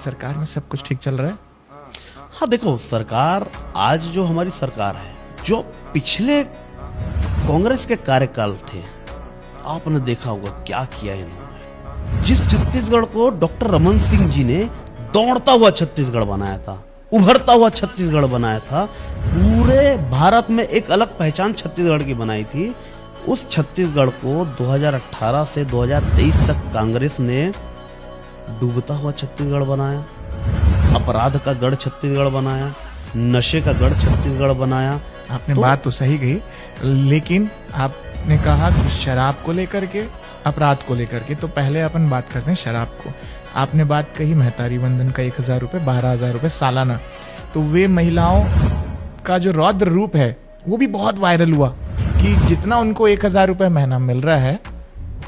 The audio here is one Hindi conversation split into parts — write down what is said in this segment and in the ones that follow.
सरकार में सब कुछ ठीक चल रहा है? हाँ देखो, सरकार आज जो हमारी सरकार है, जो पिछले कांग्रेस के कार्यकाल थे, आपने देखा होगा क्या किया इन्होंने। जिस छत्तीसगढ़ को डॉक्टर रमन सिंह जी ने दौड़ता हुआ छत्तीसगढ़ बनाया था, उभरता हुआ छत्तीसगढ़ बनाया था, पूरे भारत में एक अलग पहचान छत्तीसगढ़ की बनाई थी, उस छत्तीसगढ़ को 2018 से 2023 तक कांग्रेस ने डूबता हुआ छत्तीसगढ़ बनाया, अपराध का गढ़ छत्तीसगढ़ बनाया, नशे का गढ़ छत्तीसगढ़ बनाया। आपने बात तो सही कही, लेकिन आपने कहा कि शराब को लेकर के, अपराध को लेकर के, तो पहले अपन बात करते हैं शराब को। आपने बात कही महतारी वंदन का 1000 रुपये, 12,000 रुपये सालाना, तो वे महिलाओं का जो रौद्र रूप है वो भी बहुत वायरल हुआ कि जितना उनको 1000 रुपये महीना मिल रहा है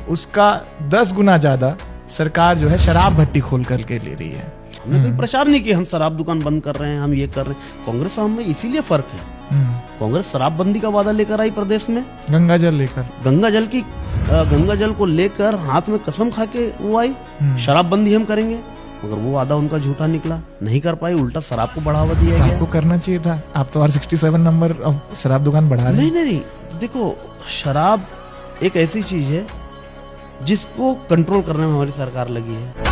उसका 10 गुना ज्यादा सरकार जो है शराब भट्टी खोल करके ले रही है। हमने कोई प्रचार नहीं किया हम शराब दुकान बंद कर रहे हैं, हम ये कर रहे हैं। कांग्रेस और हमें इसीलिए फर्क है, कांग्रेस शराबबंदी का वादा लेकर आई प्रदेश में, गंगा जल लेकर, गंगा जल को लेकर हाथ में कसम खा के वो आई, शराबबंदी हम करेंगे, मगर वो वादा उनका झूठा निकला, नहीं कर पाई, उल्टा शराब को बढ़ावा दिया गया। आपको करना चाहिए था, आप तो R67 नंबर शराब दुकान बढ़ा रहे हैं। नहीं, देखो शराब एक ऐसी चीज है जिसको कंट्रोल करने में हमारी सरकार लगी है।